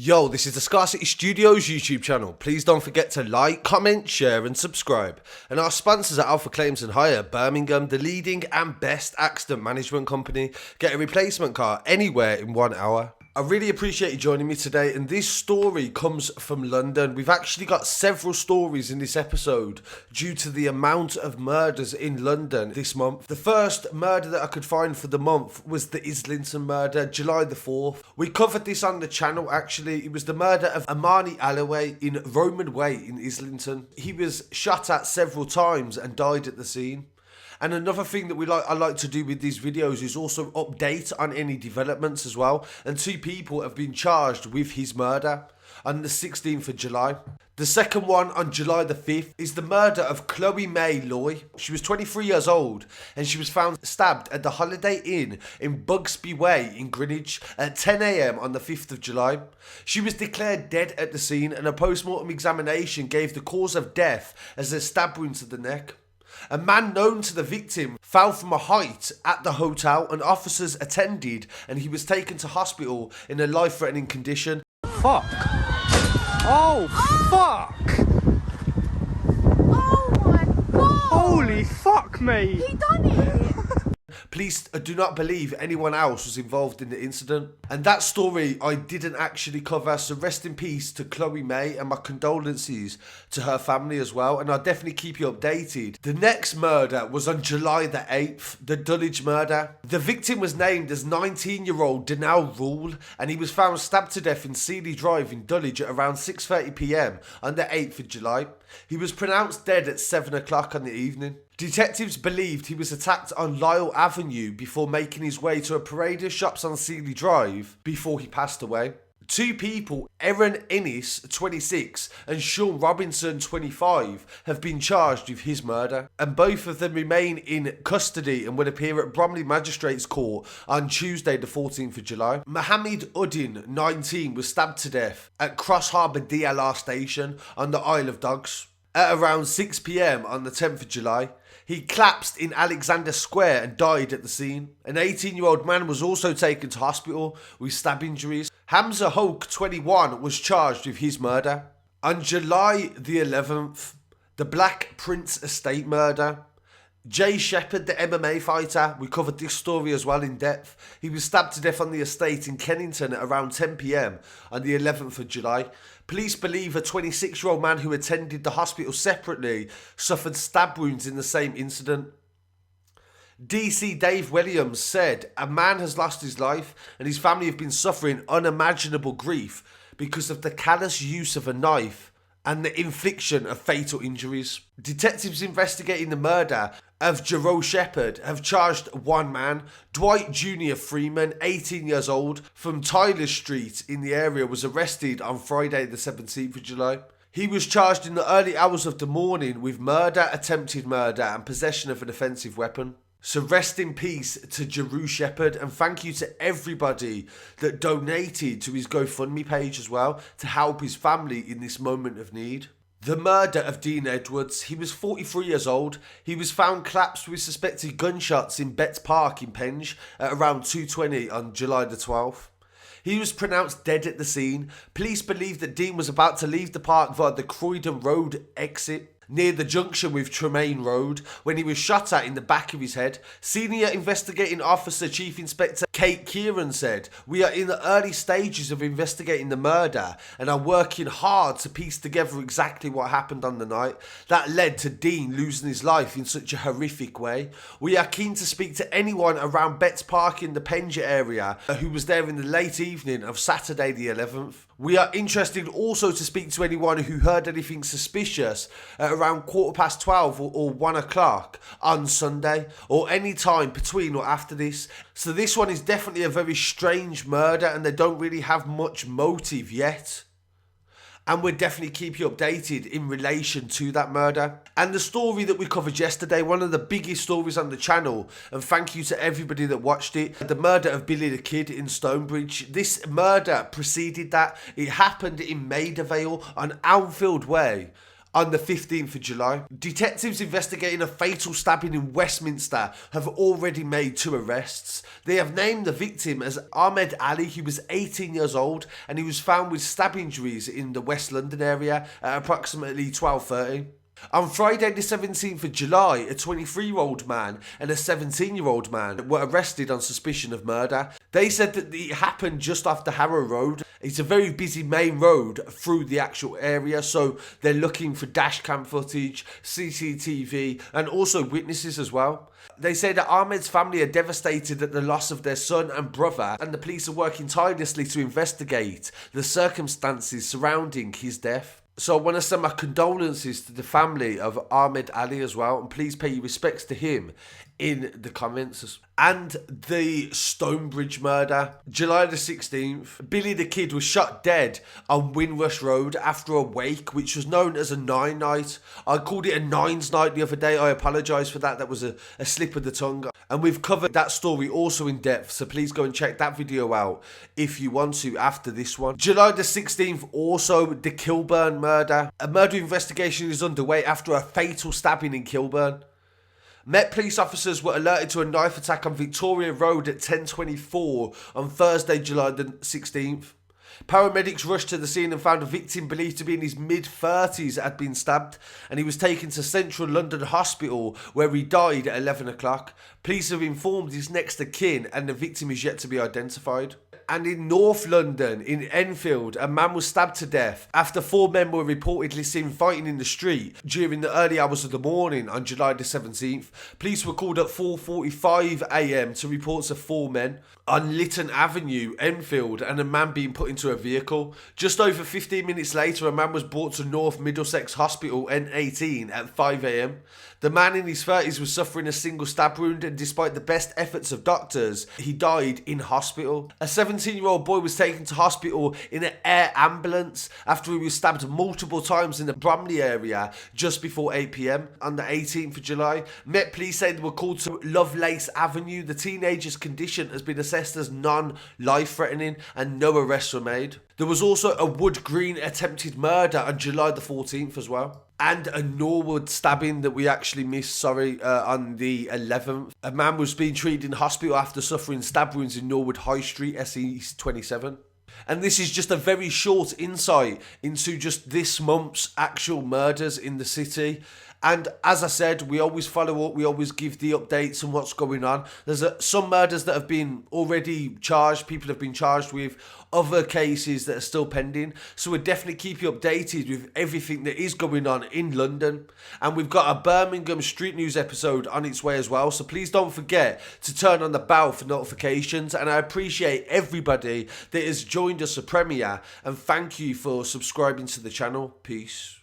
Yo, this is the Scarcity Studios YouTube channel. Please don't forget to like, comment, share and subscribe. And our sponsors are Alpha Claims and Hire, Birmingham, the leading and best accident management company. Get a replacement car anywhere in 1 hour. I really appreciate you joining me today, and this story comes from London. We've actually got several stories in this episode due to the amount of murders in London this month. The first murder that I could find for the month was the Islington murder, July the 4th. We covered this on the channel actually. It was the murder of Imani Allaway in Roman Way in Islington. He was shot at several times and died at the scene. And another thing that I like to do with these videos is also update on any developments as well. And 2 people have been charged with his murder on the 16th of July. The second one on July the 5th is the murder of Chloe May Loy. She was 23 years old and she was found stabbed at the Holiday Inn in Bugsby Way in Greenwich at 10 AM on the 5th of July. She was declared dead at the scene and a post-mortem examination gave the cause of death as a stab wound to the neck. A man known to the victim fell from a height at the hotel and officers attended and he was taken to hospital in a life-threatening condition. Fuck. Oh, fuck. Oh my god. Holy fuck, mate. He done it. Please do not believe anyone else was involved in the incident. And that story I didn't actually cover, so rest in peace to Chloe May and my condolences to her family as well, and I'll definitely keep you updated. The next murder was on July the 8th, the Dulwich murder. The victim was named as 19-year-old Danelle Rule and he was found stabbed to death in Seeley Drive in Dulwich at around 6:30 PM on the 8th of July. He was pronounced dead at 7 o'clock on the evening. Detectives believed he was attacked on Lyle Avenue before making his way to a parade of shops on Seeley Drive before he passed away. 2 people, Erin Ennis, 26, and Sean Robinson, 25, have been charged with his murder, and both of them remain in custody and will appear at Bromley Magistrates Court on Tuesday the 14th of July. Mohammed Uddin, 19, was stabbed to death at Cross Harbour DLR station on the Isle of Dogs at around 6 PM on the 10th of July. He collapsed in Alexander Square and died at the scene. An 18-year-old man was also taken to hospital with stab injuries. Hamza Hoke, 21, was charged with his murder. On July the 11th, the Black Prince Estate murder. J.Shepherd, the MMA fighter, we covered this story as well in depth. He was stabbed to death on the estate in Kennington at around 10 PM on the 11th of July. Police believe a 26-year-old man who attended the hospital separately suffered stab wounds in the same incident. DC Dave Williams said, "A man has lost his life and his family have been suffering unimaginable grief because of the callous use of a knife and the infliction of fatal injuries." Detectives investigating the murder of J.Shepherd have charged 1 man. Dwight Jr. Freeman, 18 years old, from Tyler Street in the area, was arrested on Friday the 17th of July. He was charged in the early hours of the morning with murder, attempted murder and possession of an offensive weapon. So rest in peace to J.Shepherd, and thank you to everybody that donated to his GoFundMe page as well to help his family in this moment of need. The murder of Dean Edwards. He was 43 years old. He was found collapsed with suspected gunshots in Betts Park in Penge at around 2:20 on July the 12th. He was pronounced dead at the scene. Police believe that Dean was about to leave the park via the Croydon Road exit near the junction with Tremaine Road when he was shot at in the back of his head. Senior Investigating Officer Chief Inspector Kate Kieran said, "We are in the early stages of investigating the murder and are working hard to piece together exactly what happened on the night that led to Dean losing his life in such a horrific way. We are keen to speak to anyone around Betts Park in the Penge area who was there in the late evening of Saturday the 11th. We are interested also to speak to anyone who heard anything suspicious at around 12:15 or 1 o'clock on Sunday, or any time between or after this." So this one is definitely a very strange murder and they don't really have much motive yet. And we'll definitely keep you updated in relation to that murder. And the story that we covered yesterday, one of the biggest stories on the channel, and thank you to everybody that watched it, the murder of Billy the Kid in Stonebridge. This murder preceded that. It happened in Maida Vale on Anfield Way on the 15th of July. Detectives investigating a fatal stabbing in Westminster have already made 2 arrests. They have named the victim as Ahmed Ali, who was 18 years old, and he was found with stab injuries in the West London area at approximately 12:30. On Friday the 17th of July, a 23-year-old man and a 17-year-old man were arrested on suspicion of murder. They said that it happened just off the Harrow Road. It's a very busy main road through the actual area, so they're looking for dash cam footage, CCTV, and also witnesses as well. They say that Ahmed's family are devastated at the loss of their son and brother, and the police are working tirelessly to investigate the circumstances surrounding his death. So I want to send my condolences to the family of Ahmed Ali as well, and please pay your respects to him in the comments. And the Stonebridge murder. July the 16th, Billy the Kid was shot dead on Windrush Road after a wake, which was known as a 9 night. I called it a 9s night the other day. I apologise for that. That was a slip of the tongue. And we've covered that story also in depth, so please go and check that video out if you want to after this one. July the 16th, also the Kilburn murder. A murder investigation is underway after a fatal stabbing in Kilburn. Met police officers were alerted to a knife attack on Victoria Road at 10:24 on Thursday, July the 16th. Paramedics rushed to the scene and found a victim believed to be in his mid-30s had been stabbed, and he was taken to Central London Hospital where he died at 11 o'clock. Police have informed his next of kin and the victim is yet to be identified. And in North London, in Enfield, a man was stabbed to death after 4 men were reportedly seen fighting in the street during the early hours of the morning on July the 17th. Police were called at 4:45 a.m. to reports of 4 men on Lytton Avenue, Enfield, and a man being put into a vehicle. Just over 15 minutes later, a man was brought to North Middlesex Hospital, N18, at 5 a.m. The man in his 30s was suffering a single stab wound, and despite the best efforts of doctors, he died in hospital. A 17-year-old boy was taken to hospital in an air ambulance after he was stabbed multiple times in the Bromley area just before 8 p.m. on the 18th of July. Met police say they were called to Lovelace Avenue. The teenager's condition has been assessed as non-life-threatening and no arrests were made. There was also a Wood Green attempted murder on July the 14th as well. And a Norwood stabbing that we actually missed, on the 11th. A man was being treated in hospital after suffering stab wounds in Norwood High Street, SE27. And this is just a very short insight into just this month's actual murders in the city. And as I said, we always follow up, we always give the updates on what's going on. There's some murders that have been already charged, people have been charged with, other cases that are still pending. So we'll definitely keep you updated with everything that is going on in London. And we've got a Birmingham Street News episode on its way as well. So please don't forget to turn on the bell for notifications. And I appreciate everybody that has joined us for premiere. And thank you for subscribing to the channel. Peace.